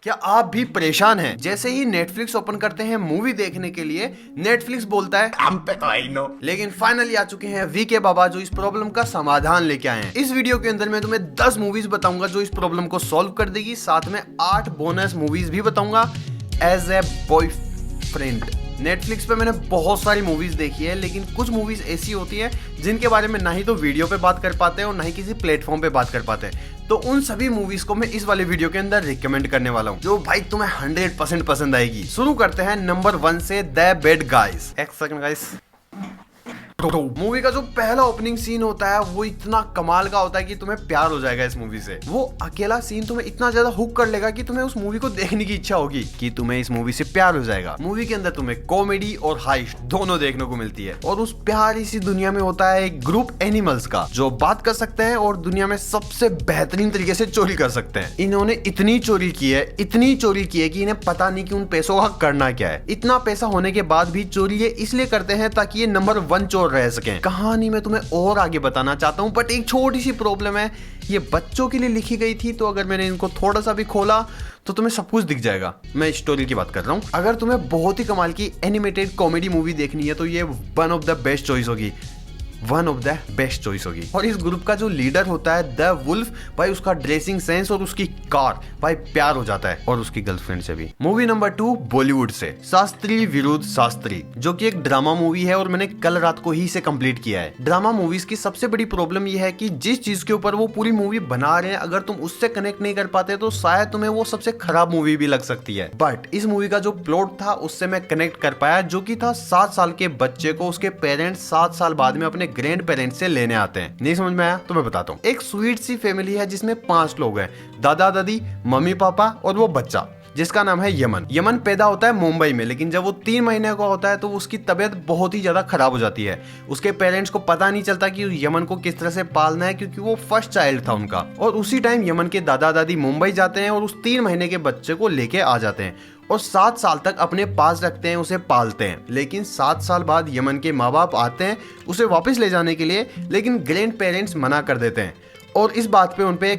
क्या आप भी परेशान हैं? जैसे ही नेटफ्लिक्स ओपन करते हैं मूवी देखने के लिए, नेटफ्लिक्स बोलता है हम पे तो आई नो। लेकिन फाइनली आ चुके हैं वीके बाबा जो इस प्रॉब्लम का समाधान लेके आए हैं। इस वीडियो के अंदर मैं तुम्हें 10 मूवीज बताऊंगा जो इस प्रॉब्लम को सॉल्व कर देगी। साथ में 8 बोनस मूवीज भी बताऊंगा एज ए बॉयफ्रेंड। नेटफ्लिक्स पे मैंने बहुत सारी मूवीज देखी है, लेकिन कुछ मूवीज ऐसी होती हैं जिनके बारे में ना ही तो वीडियो पे बात कर पाते हैं और ना ही किसी प्लेटफॉर्म पे बात कर पाते हैं। तो उन सभी मूवीज को मैं इस वाले वीडियो के अंदर रिकमेंड करने वाला हूँ जो भाई तुम्हें 100% पसंद आएगी। शुरू करते हैं नंबर 1 से, द बैड गाइज। एक सेकंड गाइस। मूवी का जो पहला ओपनिंग सीन होता है वो इतना कमाल का होता है कि तुम्हें प्यार हो जाएगा इस मूवी से। वो अकेला सीन तुम्हें इतना ज्यादा हुक कर लेगा कि तुम्हें उस मूवी को देखने की इच्छा होगी, कि तुम्हें इस मूवी से प्यार हो जाएगा। मूवी के अंदर तुम्हें कॉमेडी और हाइस्ट दोनों देखने को मिलती है और उस प्यारी सी दुनिया में होता है एक ग्रुप एनिमल्स का जो बात कर सकते हैं और दुनिया में सबसे बेहतरीन तरीके से चोरी कर सकते हैं। इन्होंने इतनी चोरी की है कि इन्हें पता नहीं कि उन पैसों का करना क्या है। इतना पैसा होने के बाद भी चोरी ये इसलिए करते हैं ताकि ये नंबर 1 चोर रह सके। कहानी में तुम्हें और आगे बताना चाहता हूं, बट एक छोटी सी प्रॉब्लम है, ये बच्चों के लिए लिखी गई थी, तो अगर मैंने इनको थोड़ा सा भी खोला तो तुम्हें सब कुछ दिख जाएगा। मैं स्टोरी की बात कर रहा हूं। अगर तुम्हें बहुत ही कमाल की एनिमेटेड कॉमेडी मूवी देखनी है तो ये one of the best choice होगी। और इस ग्रुप का जो लीडर होता है द वुल्फ, भाई उसका ड्रेसिंग सेंस और उसकी कार, भाई प्यार हो जाता है, और उसकी गर्लफ्रेंड से भी। मूवी नंबर 2 बॉलीवुड से, शास्त्री विरुद्ध शास्त्री, जो कि एक ड्रामा मूवी है और मैंने कल रात को ही इसे कंप्लीट किया है। ड्रामा मूवीज की सबसे बड़ी प्रॉब्लम यह है कि जिस चीज के ऊपर वो पूरी मूवी बना रहे हैं, अगर तुम उससे कनेक्ट नहीं कर पाते तो शायद तुम्हें वो सबसे खराब मूवी भी लग सकती है। बट इस मूवी का जो प्लॉट था उससे मैं कनेक्ट कर पाया, जो कि था 7 साल के बच्चे को उसके पेरेंट्स 7 साल बाद में अपने ग्रैंड पेरेंट्स से लेने आते हैं। नहीं समझ में आया तो मैं बताता हूँ। एक स्वीट सी फैमिली है जिसमें 5 लोग हैं, दादा दादी, मम्मी पापा और वो बच्चा जिसका नाम है यमन। यमन पैदा होता है मुंबई में, लेकिन जब वो 3 महीने का होता है तो उसकी तबीयत बहुत ही ज्यादा खराब हो जाती है। उसके पेरेंट्स को पता नहीं चलता कि यमन को किस तरह से पालना है, क्योंकि वो फर्स्ट चाइल्ड था उनका। और उसी टाइम यमन के दादा दादी मुंबई जाते हैं और उस 3 महीने के बच्चे को लेके आ जाते हैं और 7 साल तक अपने पास रखते हैं, उसे पालते हैं। लेकिन 7 साल बाद यमन के माँ बाप आते हैं उसे वापस ले जाने के लिए, लेकिन ग्रैंड पेरेंट्स मना कर देते हैं और इस बात पे उनपे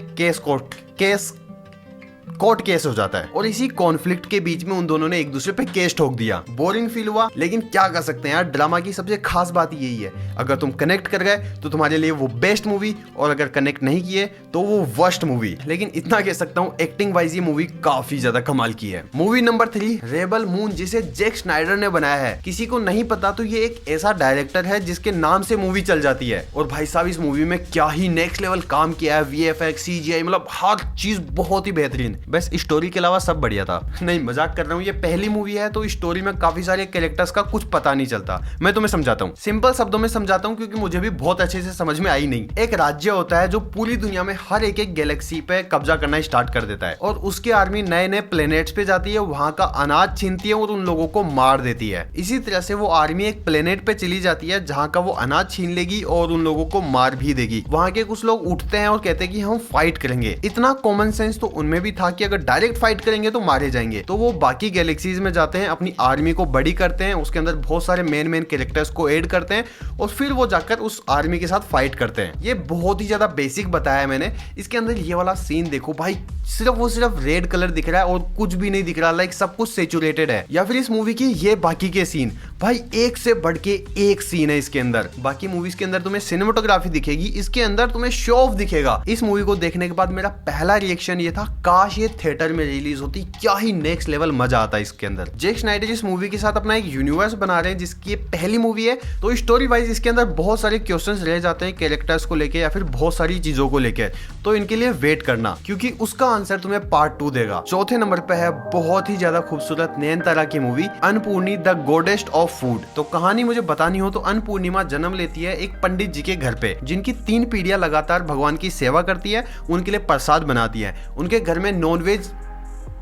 कोर्ट केस हो जाता है। और इसी कॉन्फ्लिक्ट के बीच में उन दोनों ने एक दूसरे पे केस ठोक दिया। बोरिंग फील हुआ, लेकिन क्या कर सकते हैं यार, ड्रामा की सबसे खास बात यही है, अगर तुम कनेक्ट कर गए तो तुम्हारे लिए वो बेस्ट मूवी, और अगर कनेक्ट नहीं किए तो वो वर्स्ट मूवी। लेकिन इतना कह सकता हूँ, एक्टिंग वाइज ये मूवी काफी ज्यादा कमाल की है। मूवी नंबर 3 रेबल मून, जिसे जैक स्नाइडर ने बनाया है। किसी को नहीं पता तो ये एक ऐसा डायरेक्टर है जिसके नाम से मूवी चल जाती है। और भाई साहब इस मूवी में क्या ही नेक्स्ट लेवल काम किया है, VFX, CGI, मतलब हर चीज बहुत ही बेहतरीन। बस स्टोरी के अलावा सब बढ़िया था। नहीं मजाक कर रहा हूँ, ये पहली मूवी है तो स्टोरी में काफी सारे कैरेक्टर्स का कुछ पता नहीं चलता। मैं तुम्हें समझाता हूँ, सिंपल शब्दों में समझाता हूँ क्योंकि मुझे भी बहुत अच्छे से समझ में आई नहीं। एक राज्य होता है जो पूरी दुनिया में हर एक गैलेक्सी पे कब्जा करना स्टार्ट कर देता है और उसकी आर्मी नए नए प्लेनेट्स पे जाती है, वहां का अनाज छीनती है और उन लोगों को मार देती है। इसी तरह से वो आर्मी एक प्लेनेट पे चली जाती है जहाँ का वो अनाज छीन लेगी और उन लोगों को मार भी देगी। वहाँ के कुछ लोग उठते हैं और कहते हैं कि हम फाइट करेंगे। इतना कॉमन सेंस तो उनमें भी था कि अगर डायरेक्ट फाइट करेंगे तो मारे जाएंगे। तो वो बाकी गैलेक्सीज में जाते हैं, अपनी आर्मी को बड़ी करते हैं, उसके अंदर बहुत सारे मेन कैरेक्टर्स को ऐड करते हैं और फिर वो जाकर उस आर्मी के साथ फाइट करते हैं। ये बहुत ही ज्यादा बेसिक बताया है मैंने। इसके अंदर ये वाला सीन देखो भाई, सिर्फ रेड कलर दिख रहा है और कुछ भी नहीं दिख रहा, लाइक सब कुछ सैचुरेटेड है। या फिर इस मूवी की ये बाकी के सीन, भाई एक से बढ़ के एक सीन है इसके अंदर। बाकी मूवीज के अंदर तुम्हें सिनेमेटोग्राफी दिखेगी, इसके अंदर तुम्हें शो ऑफ दिखेगा। इस मूवी को देखने के बाद मेरा पहला रिएक्शन ये था, काश ये थिएटर में रिलीज होती, क्या ही नेक्स्ट लेवल मजा आता है इसके अंदर। जैक स्नाइडर इस मूवी के साथ अपना एक यूनिवर्स बना रहे हैं जिसकी पहली मूवी है, तो स्टोरी वाइज इसके अंदर बहुत सारे क्वेश्चंस रह जाते हैं कैरेक्टर्स को लेके या फिर बहुत सारी चीजों को लेके, तो इनके लिए वेट करना क्योंकि उसका आंसर तुम्हें पार्ट 2 देगा। चौथे नंबर पे है बहुत ही ज्यादा खूबसूरत नयनतारा की movie Annapoorani the goddess of food. तो कहानी मुझे बतानी हो तो अन्नपूर्णिमा जन्म लेती है एक पंडित जी के घर पे, जिनकी 3 पीढ़ियां लगातार भगवान की सेवा करती है, उनके लिए प्रसाद बनाती है। उनके घर में नॉनवेज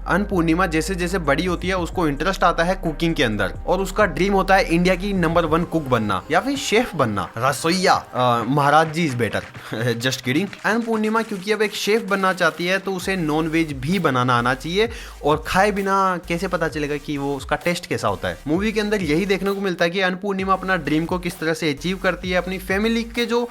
अन्नपूर्णिमा जैसे जैसे बड़ी होती है उसको इंटरेस्ट आता है कुकिंग के अंदर और उसका ड्रीम होता है इंडिया की नंबर 1 कुक बनना या फिर शेफ बनना, रसोइया। महाराज जी इज बेटर, जस्ट किडिंग। अन्नपूर्णिमा क्योंकि अब एक शेफ बनना चाहती है तो उसे नॉन वेज भी बनाना आना चाहिए, और खाए बिना कैसे पता चलेगा कि वो उसका टेस्ट कैसा होता है। मूवी के अंदर यही देखने को मिलता है कि अन्नपूर्णिमा अपना ड्रीम को किस तरह से अचीव करती है, अपनी फैमिली के जो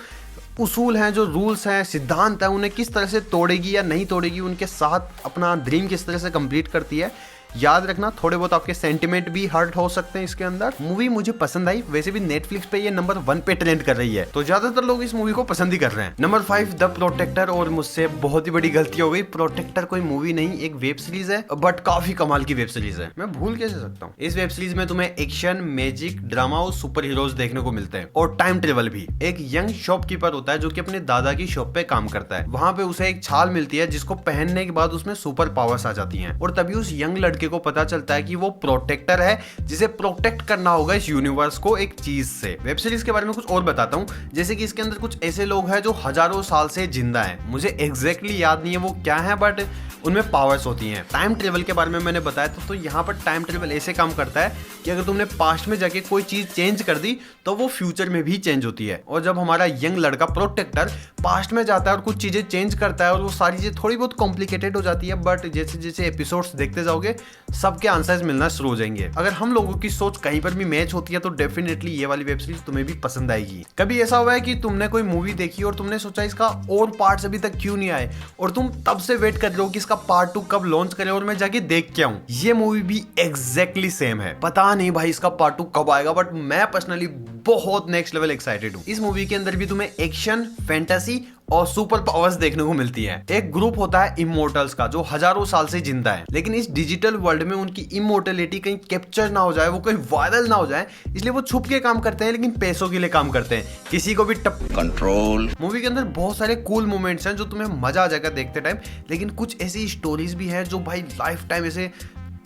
उसूल हैं, जो रूल्स हैं, सिद्धांत हैं, उन्हें किस तरह से तोड़ेगी या नहीं तोड़ेगी, उनके साथ अपना ड्रीम किस तरह से कंप्लीट करती है। याद रखना थोड़े बहुत आपके सेंटिमेंट भी हर्ट हो सकते हैं इसके अंदर। मूवी मुझे पसंद आई, वैसे भी नेटफ्लिक्स पे ये नंबर 1 पे ट्रेंड कर रही है, तो ज्यादातर लोग इस मूवी को पसंद ही कर रहे हैं। नंबर 5 द प्रोटेक्टर, और मुझसे बहुत ही बड़ी गलती हो गई। प्रोटेक्टर कोई मूवी नहीं, एक वेब सीरीज है, बट काफी कमाल की वेब सीरीज है। मैं भूल कैसे सकता हूँ। इस वेब सीरीज में तुम्हें एक्शन, मैजिक, ड्रामा और सुपर हीरोज देखने को मिलते हैं, और टाइम ट्रेवल भी। एक यंग शॉपकीपर होता है जो कि अपने दादा की शॉप पे काम करता है। वहां पे उसे एक छाल मिलती है जिसको पहनने के बाद उसमें सुपर पावर्स आ जाती हैं, और तभी उस यंग लड़के को पता चलता है कि वो प्रोटेक्टर है, जिसे प्रोटेक्ट करना होगा इस यूनिवर्स को एक चीज से। वेब सीरीज के बारे में कुछ और बताता हूँ, जैसे कि इसके अंदर कुछ ऐसे लोग हैं जो हजारों साल से जिंदा हैं। मुझे एग्जैक्टली याद नहीं है वो क्या है, बट उनमें पावर्स होती हैं। टाइम ट्रेवल के बारे में मैंने बताया था, तो यहाँ पर टाइम ट्रेवल ऐसे काम करता है कि अगर तुमने पास्ट में जाके कोई चीज चेंज कर दी तो वो फ्यूचर में भी चेंज होती है। और जब हमारा यंग लड़का प्रोटेक्टर पास्ट में जाता है और कुछ चीजें चेंज करता है, और वो सारी चीजें थोड़ी बहुत कॉम्प्लिकेटेड हो जाती है, बट जैसे जैसे एपिसोड्स देखते जाओगे सबके आंसर्स मिलना शुरू हो जाएंगे। अगर हम लोगों की सोच कहीं पर भी मैच होती है तो डेफिनेटली ये वाली वेब सीरीज तुम्हें भी पसंद आएगी। कभी ऐसा हुआ है कि तुमने कोई मूवी देखी और तुमने सोचा इसका और पार्ट्स अभी तक क्यों नहीं आए, और तुम तब से वेट कर रहे हो कि इसका पार्ट 2 कब लॉन्च करे और मैं जाके देख के आऊं। ये मूवी भी एग्जैक्टली सेम है। पता नहीं भाई इसका पार्ट 2 कब आएगा, बट मैं पर्सनली बहुत नेक्स्ट लेवल एक्साइटेड हूं। इस मूवी के अंदर भी तुम्हें एक्शन, फैंटेसी और सुपर पावर्स देखने को मिलती है। एक ग्रुप होता है इमोर्टल्स का जो हजारों साल से जिंदा है, लेकिन इस डिजिटल वर्ल्ड में उनकी इमोर्टलिटी कहीं कैप्चर ना हो जाए, वो कहीं वायरल ना हो जाए, इसलिए वो छुप के काम करते हैं, लेकिन पैसों के लिए काम करते हैं, किसी को भी कंट्रोल। मूवी के अंदर बहुत सारे कूल मोमेंट्स हैं जो तुम्हें मजा आ जाएगा देखते टाइम, लेकिन कुछ ऐसी स्टोरीज भी है जो भाई लाइफ टाइम ऐसे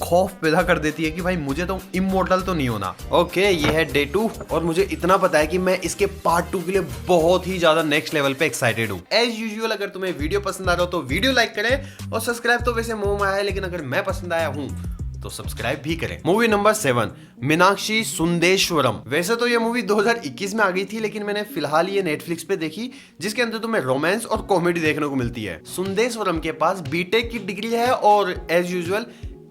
खौफ पैदा कर देती है कि भाई मुझे तो इमोर्टल तो नहीं होना। ओके, ये है डे 2, और मुझे इतना पता है कि मैं इसके पार्ट 2 के लिए बहुत ही ज्यादा नेक्स्ट लेवल पे एक्साइटेड हूँ। एज यूजुअल अगर तुम्हें वीडियो पसंद आ रहा हो तो वीडियो लाइक करें, और सब्सक्राइब तो वैसे मुंह में आया है, लेकिन अगर मैं पसंद आया हूँ तो सब्सक्राइब भी करें। Movie number 7 Meenakshi Sundareshwar. वैसे तो ये मूवी 2021 में आ गई थी, लेकिन मैंने फिलहाल ये नेटफ्लिक्स पे देखी, जिसके अंदर तुम्हें रोमांस और कॉमेडी देखने को मिलती है। सुंदेश्वरम के पास बीटेक की डिग्री है और एज यूजुअल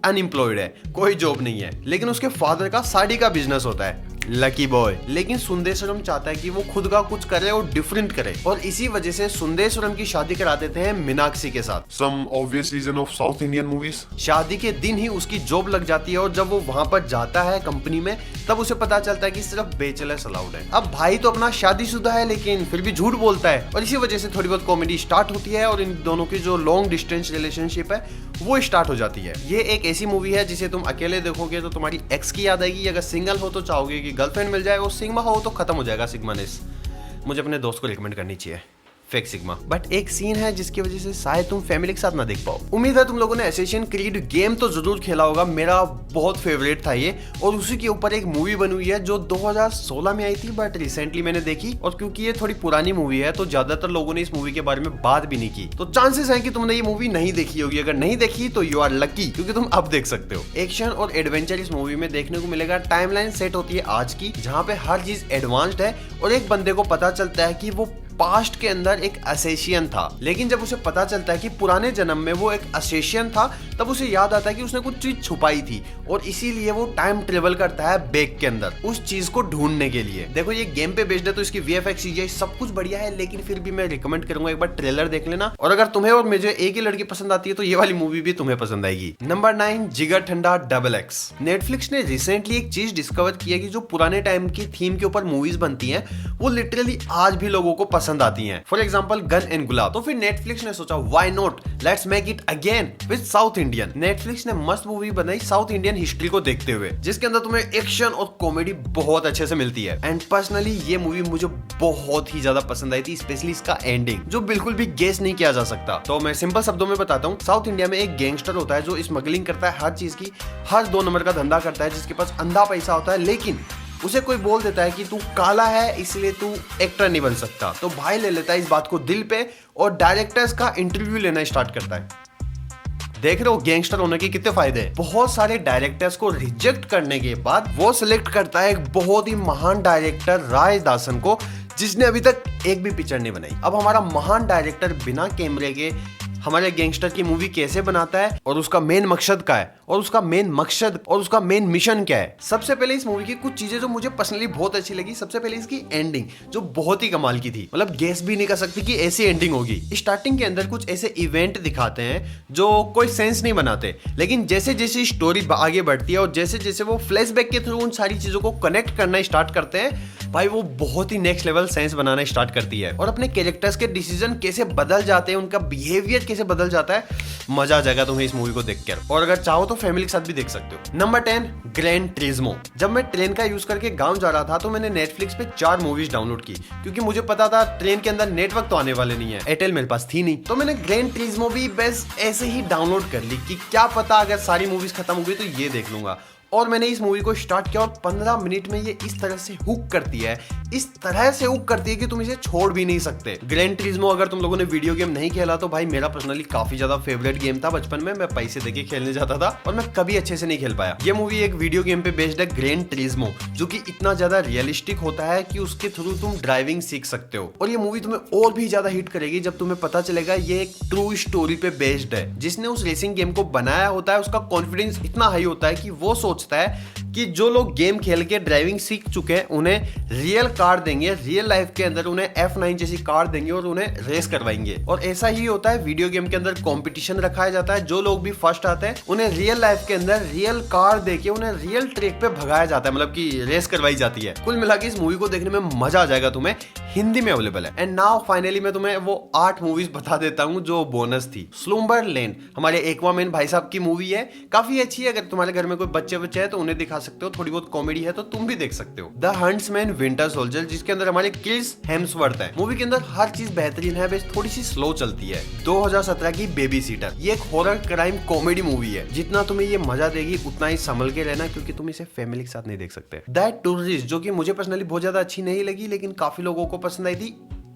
अनएम्प्लॉयड है, कोई जॉब नहीं है, लेकिन उसके फादर का साड़ी का बिजनेस होता है, लकी बॉय। लेकिन सुंदेश्वरम चाहता है कि वो खुद का कुछ करे और डिफरेंट करे, और इसी वजह से सुंदेश्वरम की शादी करा देते हैं मीनाक्षी के साथ। Some obvious reason of South Indian movies. शादी के दिन ही उसकी जॉब लग जाती है, और जब वो वहां पर जाता है कंपनी में, तब उसे पता चलता है कि सिर्फ बैचलर्स अलाउड है। अब भाई तो अपना शादीशुदा है, लेकिन फिर भी झूठ बोलता है, और इसी वजह से थोड़ी बहुत कॉमेडी स्टार्ट होती है, और इन दोनों की जो लॉन्ग डिस्टेंस रिलेशनशिप है वो स्टार्ट हो जाती है। ये एक ऐसी मूवी है जिसे तुम अकेले देखोगे तो तुम्हारी एक्स की याद आएगी, अगर सिंगल हो तो चाहोगे कि गर्लफ्रेंड मिल जाए, और सिग्मा हो तो खत्म हो जाएगा सिग्मानेस। मुझे अपने दोस्त को रिकमेंड करनी चाहिए फेक सिग्मा। बट एक सीन है जिसकी वजह से शायद तुम फैमिली के साथ ना देख पाओ। उम्मीद है तुम लोगों ने असैसिन क्रीड गेम तो जरूर खेला होगा, मेरा बहुत फेवरेट था ये, और उसी के ऊपर एक मूवी बनी हुई है जो 2016 में आई थी, बट रिसेंटली मैंने देखी, और क्योंकि ये थोड़ी पुरानी मूवी है तो ज्यादातर लोगों ने इस मूवी के बारे में बात भी नहीं की, तो चांसेस है कि तुमने ये मूवी नहीं देखी होगी। अगर नहीं देखी तो यू आर लकी, क्योंकि तुम अब देख सकते हो। एक्शन और एडवेंचर इस मूवी में देखने को मिलेगा। टाइमलाइन सेट होती है आज की, जहाँ पे हर चीज एडवांस्ड है, और एक बंदे को पता चलता है कि वो पास्ट के अंदर एक असेशियन था, लेकिन जब उसे पता चलता है कि पुराने जन्म में वो एक असेशियन था, तब उसे याद आता है कि उसने कुछ चीज छुपाई थी, और इसीलिए वो टाइम ट्रेवल करता है बैग के अंदर उस चीज को ढूंढने के लिए। देखो ये गेम पे बेस्ड है, तो इसकी वीएफएक्स CGI सब कुछ बढ़िया है, लेकिन फिर भी मैं रिकमेंड करूंगा एक बार ट्रेलर देख लेना, और अगर तुम्हें और मुझे एक ही लड़की पसंद आती है तो ये वाली मूवी भी तुम्हें पसंद आएगी। नंबर 9 जिगर ठंडा XX। नेटफ्लिक्स ने रिसेंटली एक चीज डिस्कवर की है कि जो पुराने टाइम की थीम के ऊपर मूवीज बनती हैं वो लिटरली आज भी लोगों को पसंद आती हैं। फॉर एग्जांपल गन एंड गुलाब। तो फिर नेटफ्लिक्स ने सोचा why not, let's make it again with south Indian. Netflix ने मस्त मूवी बनाई साउथ इंडियन हिस्ट्री को देखते हुए, जिसके अंदर तुम्हें एक्शन और कॉमेडी बहुत अच्छे से मिलती है। एंड पर्सनली ये मूवी मुझे बहुत ही ज्यादा पसंद आई थी, स्पेशली इसका एंडिंग जो बिल्कुल भी गेस नहीं किया जा सकता। तो मैं सिंपल शब्दों में बताता हूँ। साउथ इंडिया में एक गैंगस्टर होता है जो स्मगलिंग करता है हर चीज की, हर 2 नंबर का धंधा करता है, जिसके पास अंधा पैसा होता है, लेकिन उसे कोई बोल देता है कि तू काला है इसलिए तू एक्टर नहीं बन सकता। तो भाई ले लेता है इस बात को दिल पे, और डायरेक्टर्स का इंटरव्यू लेना स्टार्ट करता है। देख रहे हो गैंगस्टर होने के कितने फायदे हैं। बहुत सारे डायरेक्टर्स को रिजेक्ट करने के बाद वो सिलेक्ट करता है एक बहुत ही महान डायरेक्टर राज दासन को, जिसने अभी तक एक भी पिक्चर नहीं बनाई। अब हमारा महान डायरेक्टर बिना कैमरे के हमारे गैंगस्टर की मूवी कैसे बनाता है और उसका मेन मकसद क्या है और उसका मेन मिशन क्या है। सबसे पहले इस मूवी की कुछ चीजें जो मुझे पर्सनली बहुत अच्छी लगी। सबसे पहले इसकी एंडिंग जो बहुत ही कमाल की थी, मतलब गेस भी नहीं कर सकती कि ऐसी एंडिंग होगी। स्टार्टिंग के अंदर कुछ ऐसे इवेंट दिखाते हैं जो कोई सेंस नहीं बनाते, लेकिन जैसे जैसे स्टोरी आगे बढ़ती है और जैसे जैसे वो फ्लैशबैक के थ्रू उन सारी चीजों को कनेक्ट करना स्टार्ट करते हैं, भाई वो बहुत ही नेक्स्ट लेवल सेंस बनाना स्टार्ट करती है। और अपने कैरेक्टर्स के डिसीजन कैसे बदल जाते हैं, उनका बिहेवियर कैसे बदल जाता है, मजा आ जाएगा तुम्हें इस मूवी को देखकर। और अगर चाहो तो फैमिली के साथ भी देख सकते हो। Number 10, Gran Turismo. जब मैं ट्रेन का यूज करके गांव जा रहा था तो मैंने नेटफ्लिक्स पे 4 मूवीज डाउनलोड की, क्योंकि मुझे पता था ट्रेन के अंदर नेटवर्क तो आने वाले नहीं है, एयरटेल मेरे पास थी नहीं। तो मैंने ग्रैन ट्रिज्मो भी बस ऐसे ही डाउनलोड कर ली कि क्या पता अगर सारी मूवीज खत्म हो गई तो ये देख लूंगा। और मैंने इस मूवी को स्टार्ट किया और 15 मिनट में ये इस तरह से हुक करती है, इस तरह से हुक करती है कि तुम इसे छोड़ भी नहीं सकते। ग्रैन ट्रिज्मो अगर तुम लोगों ने वीडियो गेम नहीं खेला तो भाई मेरा पर्सनली काफी ज्यादा फेवरेट गेम था। बचपन में मैं पैसे देके खेलने जाता था और मैं कभी अच्छे से नहीं खेल पाया। ये मूवी एक वीडियो गेम पे बेस्ड है, ग्रैन ट्रिज्मो, जो कि इतना ज्यादा रियलिस्टिक होता है कि उसके थ्रू तुम ड्राइविंग सीख सकते हो। और ये मूवी तुम्हें और भी ज्यादा हिट करेगी जब तुम्हें पता चलेगा ये एक ट्रू स्टोरी पे बेस्ड है। जिसने उस रेसिंग गेम को बनाया होता है उसका कॉन्फिडेंस इतना हाई होता है कि वो सोचता है कि जो लोग गेम खेल के ड्राइविंग सीख चुके हैं उन्हें रियल कार देंगे, रियल लाइफ के अंदर उन्हें F9 जैसी कार देंगे और उन्हें रेस करवाएंगे। और ऐसा ही होता है, वीडियो गेम के अंदर कंपटीशन रखाया जाता है, जो लोग भी फर्स्ट आते हैं उन्हें रियल लाइफ के अंदर रियल कार देके उन्हें रियल ट्रैक पे भगाया जाता है, मतलब कि रेस करवाई जाती है। कुल मिला के इस मूवी को देखने में मजा आ जाएगा तुम्हें। हिंदी में अवेलेबल है। एंड नाउ फाइनली मैं तुम्हें वो 8 मूवीज बता देता हूँ जो बोनस थी। स्लumberland हमारे एक्वामैन भाई साहब की मूवी है, काफी अच्छी है। अगर तुम्हारे घर में कोई बच्चे है तो उन्हें दिखा सकते हो, थोड़ी बहुत कॉमेडी है तो तुम भी देख सकते हो। द हंट्समैन विंटर सोल्जर, जिसके अंदर हमारे क्रिस हेम्सवर्थ है। मूवी के अंदर हर चीज बेहतरीन है, बस थोड़ी सी स्लो चलती है। 2017 की बेबी सीटर, ये एक हॉरर क्राइम कॉमेडी मूवी है। जितना तुम्हें ये मजा देगी उतना ही संभल के रहना, क्योंकि तुम इसे फैमिली के साथ नहीं देख सकते। द टूरिस्ट, जो कि मुझे पर्सनली बहुत ज्यादा अच्छी नहीं लगी, लेकिन काफी लोगों को पसंद आई थी।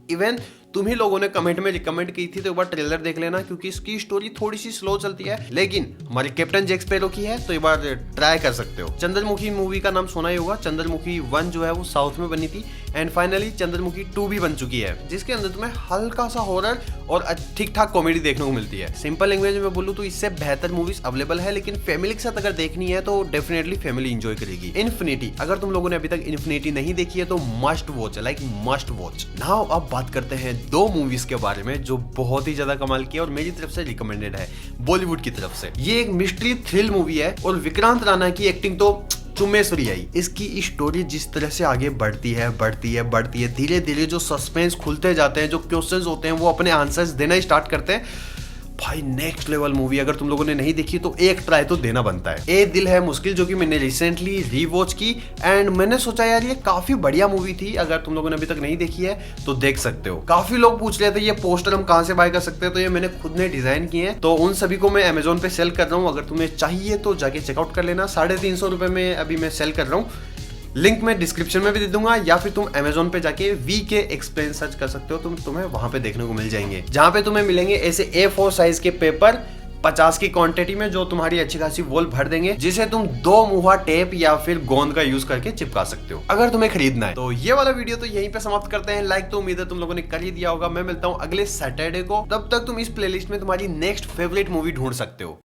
इवन तुम ही लोगों ने कमेंट में रिकमेंड की थी, तो एक बार ट्रेलर देख लेना, क्योंकि इसकी स्टोरी थोड़ी सी स्लो चलती है, लेकिन हमारे कैप्टन जैक स्पैरो की है तो एक बार ट्राई कर सकते हो। चंद्रमुखी मूवी का नाम सुना ही होगा। चंद्रमुखी 1 जो है वो साउथ में बनी थी, एंड फाइनली चंद्रमुखी 2 भी बन चुकी है, जिसके अंदर तुम्हें हल्का सा हॉरर और ठीक ठाक कॉमेडी देखने को मिलती है। सिंपल लैंग्वेज में बोलूं तो इससे बेहतर मूवीज अवेलेबल है, लेकिन फैमिली के साथ अगर देखनी है तो डेफिनेटली फैमिली एंजॉय करेगी। इन्फिनिटी, अगर तुम लोगों ने अभी तक इन्फिनिटी नहीं देखी है तो must watch, like must watch. Now अब बात करते हैं 2 मूवीज के बारे में जो बहुत ही ज्यादा कमाल की है और मेरी तरफ से रिकमेंडेड है बॉलीवुड की तरफ से। ये एक मिस्ट्री थ्रिल मूवी है और विक्रांत राणा की एक्टिंग तो चुम्मेश्वरी आई। इसकी स्टोरी जिस तरह से आगे बढ़ती है, धीरे धीरे जो सस्पेंस खुलते जाते हैं, जो क्वेश्चंस होते हैं वो अपने आंसर्स देना स्टार्ट करते हैं। भाई नेक्स्ट लेवल मूवी, अगर तुम लोगों ने नहीं देखी तो एक ट्राई तो देना बनता है। ए दिल है मुश्किल, जो कि मैंने रिसेंटली रीवॉच की एंड मैंने सोचा यार ये काफी बढ़िया मूवी थी। अगर तुम लोगों ने अभी तक नहीं देखी है तो देख सकते हो। काफी लोग पूछ रहे थे ये पोस्टर हम कहां से बाय कर सकते हैं, तो ये मैंने खुद ने डिजाइन किए हैं, तो उन सभी को मैं Amazon पे सेल कर रहा हूँ। अगर तुम्हें चाहिए तो जाके चेकआउट कर लेना। 350 रुपए में अभी मैं सेल कर रहा हूँ। लिंक मैं डिस्क्रिप्शन में भी दे दूंगा, या फिर तुम Amazon पे जाके VK एक्सप्लेन सर्च कर सकते हो, तुम्हें वहां पे देखने को मिल जाएंगे, जहां पे तुम्हें मिलेंगे ऐसे A4 साइज के पेपर 50 की क्वांटिटी में, जो तुम्हारी अच्छी खासी वॉल भर देंगे, जिसे तुम 2 मुहा टेप या फिर गोंद का यूज करके चिपका सकते हो अगर तुम्हें खरीदना है। तो ये वाला वीडियो तो यहीं पे समाप्त करते हैं। लाइक तो उम्मीद है तुम लोगों ने कर ही दिया होगा। मैं मिलता हूँ अगले सैटरडे को, तब तक तुम इस प्लेलिस्ट में तुम्हारी नेक्स्ट फेवरेट मूवी ढूंढ सकते हो।